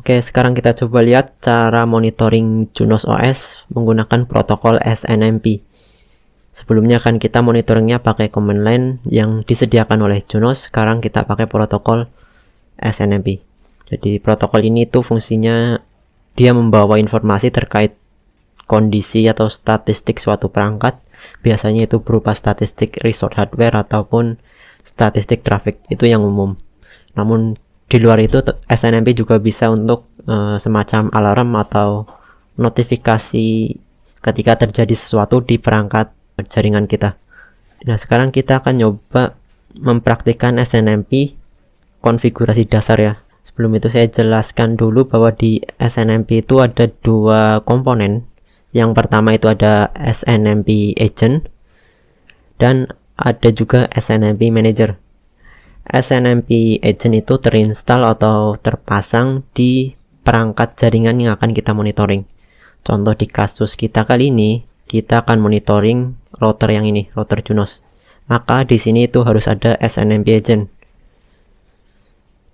Oke, sekarang kita coba lihat cara monitoring Junos OS menggunakan protokol SNMP. Sebelumnya kan kita monitoringnya pakai command line yang disediakan oleh Junos, sekarang kita pakai protokol SNMP. Jadi protokol ini tuh fungsinya dia membawa informasi terkait kondisi atau statistik suatu perangkat. Biasanya itu berupa statistik resource hardware ataupun statistik traffic, itu yang umum. Namun di luar itu SNMP juga bisa untuk semacam alarm atau notifikasi ketika terjadi sesuatu di perangkat jaringan kita. Nah, sekarang kita akan nyoba mempraktikkan SNMP konfigurasi dasar ya. Sebelum itu saya jelaskan dulu bahwa di SNMP itu ada dua komponen. Yang pertama itu ada SNMP Agent dan ada juga SNMP Manager. SNMP Agent itu terinstall atau terpasang di perangkat jaringan yang akan kita monitoring. Contoh di kasus kita kali ini, kita akan monitoring router yang ini, router Junos. Maka di sini itu harus ada SNMP Agent.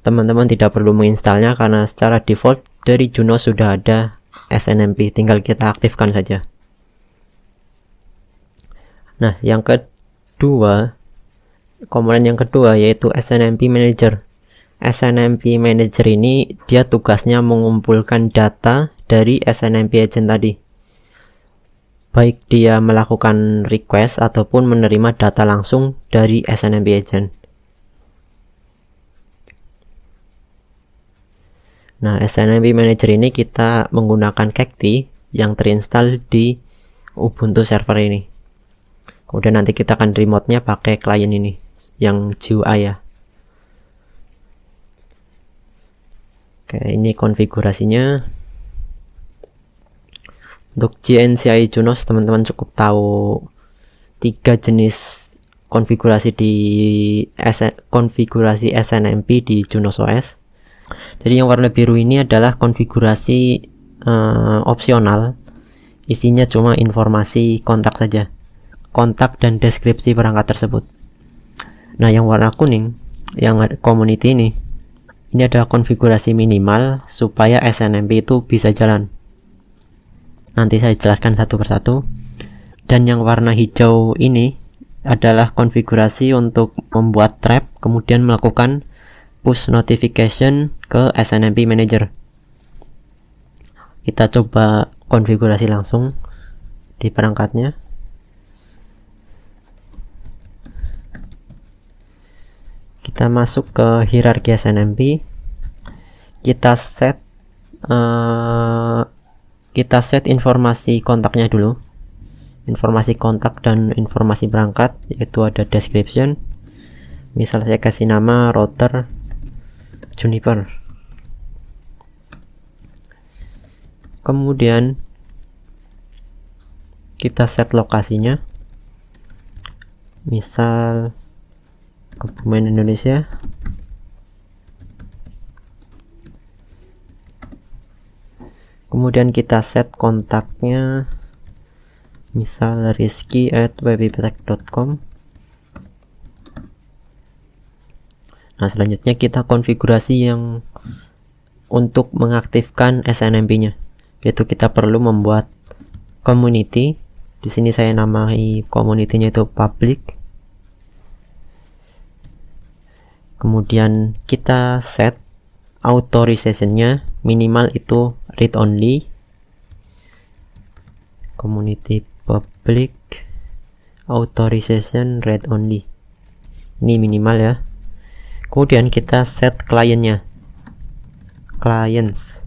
Teman-teman tidak perlu menginstalnya karena secara default dari Junos sudah ada SNMP, tinggal kita aktifkan saja. Nah, yang kedua, komponen yang kedua yaitu SNMP Manager. SNMP Manager ini dia tugasnya mengumpulkan data dari SNMP Agent tadi. Baik dia melakukan request ataupun menerima data langsung dari SNMP Agent. Nah, SNMP Manager ini kita menggunakan Cacti yang terinstall di Ubuntu server ini. Kemudian nanti kita akan remote-nya pakai klien ini yang GUI ya. Oke, ini konfigurasinya. Untuk GNCI Junos teman-teman cukup tahu 3 jenis konfigurasi di konfigurasi SNMP di Junos OS. Jadi yang warna biru ini adalah konfigurasi opsional, isinya cuma informasi kontak saja, kontak dan deskripsi perangkat tersebut. Nah, yang warna kuning, yang community ini adalah konfigurasi minimal supaya SNMP itu bisa jalan. Nanti saya jelaskan satu persatu. Dan yang warna hijau ini adalah konfigurasi untuk membuat trap, kemudian melakukan push notification ke SNMP Manager. Kita coba konfigurasi langsung di perangkatnya. Kita masuk ke hierarki SNMP. Kita set informasi kontaknya dulu. Informasi kontak dan informasi perangkat, yaitu ada description. Misal saya kasih nama router Juniper. Kemudian kita set lokasinya, misal Kebumen Indonesia. Kemudian kita set kontaknya, misal rizky@webiptek.com. Nah, selanjutnya kita konfigurasi yang untuk mengaktifkan SNMP-nya, yaitu kita perlu membuat community. Di sini saya namai community-nya itu public. Kemudian kita set authorization-nya minimal itu read only. Community public authorization read only. Ini minimal ya. Kemudian kita set kliennya, clients.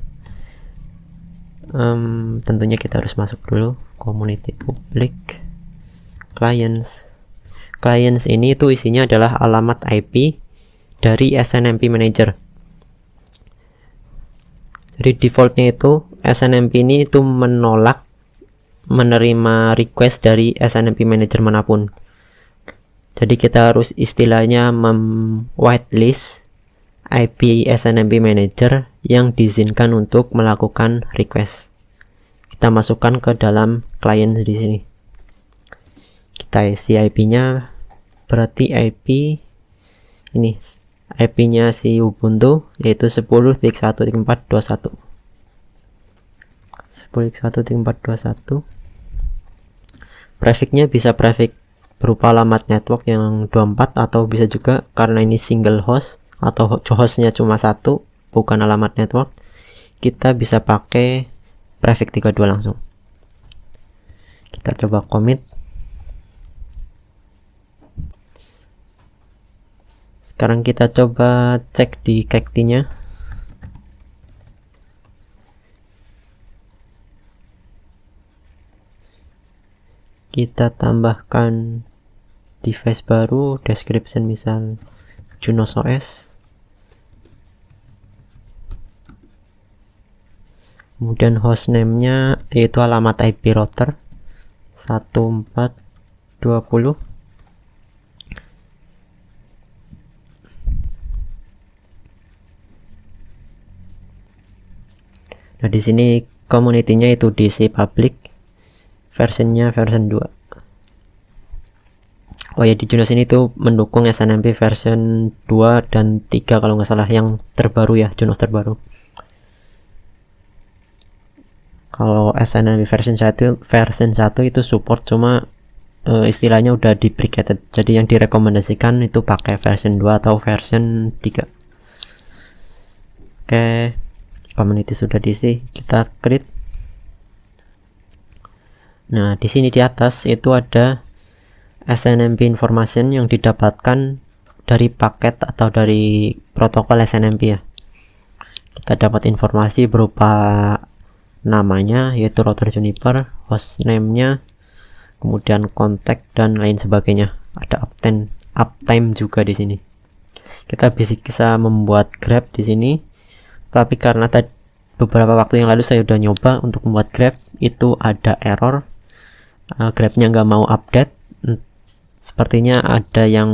Tentunya kita harus masuk dulu community public clients. Clients ini itu isinya adalah alamat IP dari SNMP Manager. Jadi defaultnya itu SNMP ini itu menolak menerima request dari SNMP Manager manapun. Jadi kita harus istilahnya whitelist IP SNMP Manager yang diizinkan untuk melakukan request. Kita masukkan ke dalam client di sini. Kita isi IP-nya, berarti IP ini IP-nya si Ubuntu yaitu 10.1.4.21. 10.1.4.21. Prefixnya bisa prefix berupa alamat network yang 24 atau bisa juga karena ini single host atau hostnya cuma satu, bukan alamat network, kita bisa pakai prefix 32 langsung. Kita coba commit. Sekarang kita coba cek di cacti-nya. Kita tambahkan device baru, description misal Junos OS, kemudian hostname-nya yaitu alamat IP router 1420. Nah, di sini community-nya itu DC public, versionnya version 2. Oh ya, di Junos ini tuh mendukung SNMP version 2 dan 3 kalau nggak salah, yang terbaru ya, Junos terbaru. Kalau SNMP version 1 itu support, cuma istilahnya udah deprecated. Jadi yang direkomendasikan itu pakai version 2 atau version 3. Oke, community sudah diisi, kita create. Nah, di sini di atas itu ada SNMP information yang didapatkan dari paket atau dari protokol SNMP ya. Kita dapat informasi berupa namanya yaitu router Juniper, hostname-nya, kemudian kontak dan lain sebagainya. Ada uptime juga di sini. Kita bisa membuat grab di sini. Tapi karena beberapa waktu yang lalu saya udah nyoba untuk membuat grab, itu ada error. Grabnya nggak mau update. Sepertinya ada yang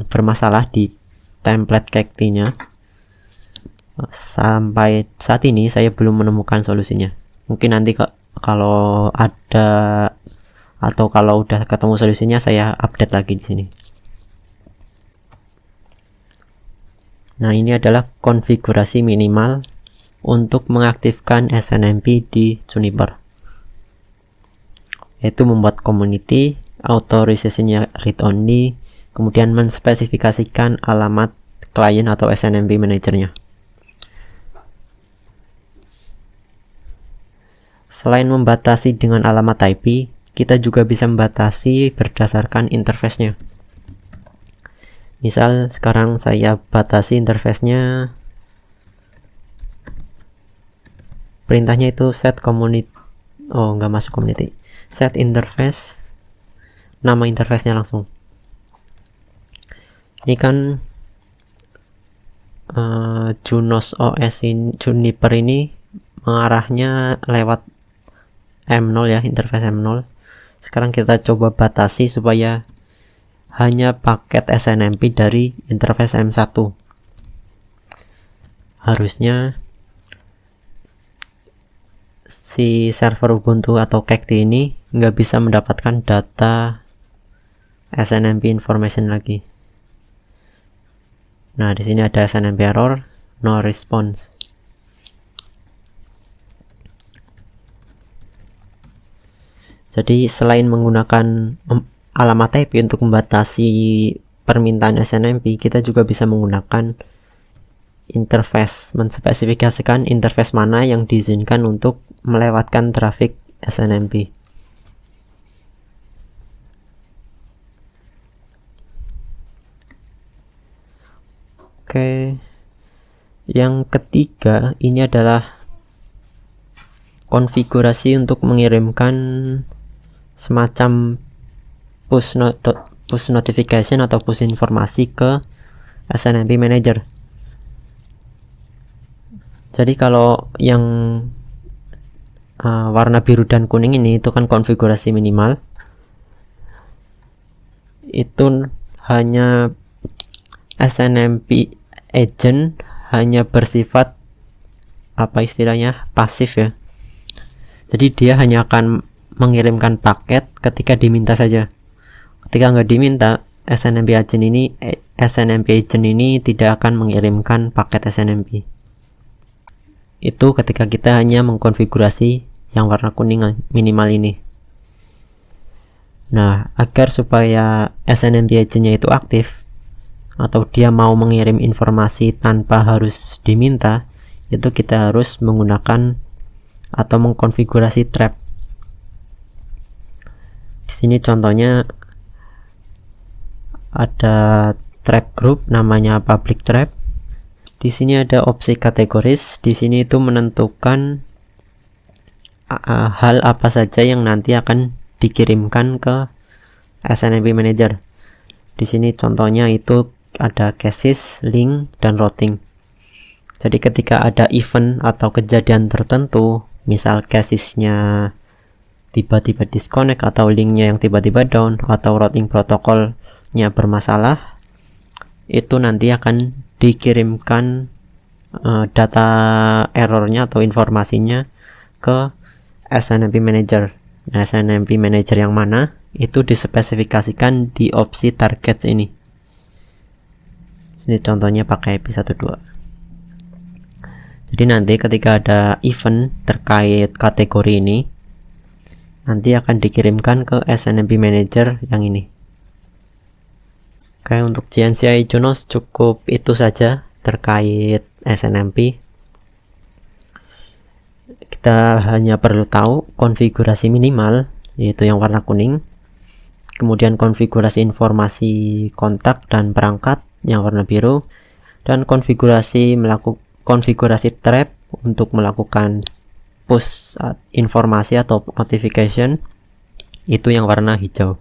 bermasalah di template cacti-nya. Sampai saat ini saya belum menemukan solusinya. Mungkin nanti kalau ada atau kalau udah ketemu solusinya saya update lagi di sini. Nah, ini adalah konfigurasi minimal untuk mengaktifkan SNMP di Juniper, yaitu membuat community, authorization-nya read only, kemudian menspesifikasikan alamat klien atau SNMP manajernya. Selain membatasi dengan alamat IP, kita juga bisa membatasi berdasarkan interface-nya. Misal sekarang saya batasi interface-nya, perintahnya itu set community, nggak masuk community, set interface, nama interface-nya langsung. Ini kan Junos OS ini, Juniper ini mengarahnya lewat M0 ya, interface M0. Sekarang kita coba batasi supaya hanya paket SNMP dari interface M1. Harusnya si server Ubuntu atau cacti ini nggak bisa mendapatkan data SNMP information lagi. Nah, di sini ada SNMP error, no response. Jadi selain menggunakan alamat IP untuk membatasi permintaan SNMP, kita juga bisa menggunakan interface, menspesifikasikan interface mana yang diizinkan untuk melewatkan traffic SNMP. Oke, yang ketiga ini adalah konfigurasi untuk mengirimkan semacam push notification atau push informasi ke SNMP manager. Jadi kalau yang warna biru dan kuning ini itu kan konfigurasi minimal, itu hanya SNMP agent, hanya bersifat apa istilahnya, pasif ya. Jadi dia hanya akan mengirimkan paket ketika diminta saja. Ketika nggak diminta, SNMP agent ini tidak akan mengirimkan paket SNMP. Itu ketika kita hanya mengkonfigurasi yang warna kuning minimal ini. Nah, agar supaya SNMP agent-nya itu aktif atau dia mau mengirim informasi tanpa harus diminta, itu kita harus menggunakan atau mengkonfigurasi trap. Di sini contohnya ada trap group namanya public trap. Di sini ada opsi kategoris. Di sini itu menentukan hal apa saja yang nanti akan dikirimkan ke SNMP Manager. Di sini contohnya itu ada cases, link, dan routing. Jadi ketika ada event atau kejadian tertentu, misal casesnya tiba-tiba disconnect atau linknya yang tiba-tiba down atau routing protokolnya bermasalah, itu nanti akan dikirimkan data errornya atau informasinya ke SNMP Manager. Nah, SNMP Manager yang mana itu dispesifikasikan di opsi target ini. Ini contohnya pakai IP12. Jadi nanti ketika ada event terkait kategori ini, nanti akan dikirimkan ke SNMP Manager yang ini. Oke, untuk JNCI Junos cukup itu saja terkait SNMP. Kita hanya perlu tahu konfigurasi minimal, yaitu yang warna kuning, kemudian konfigurasi informasi kontak dan perangkat yang warna biru, dan konfigurasi trap untuk melakukan push informasi atau notification, itu yang warna hijau.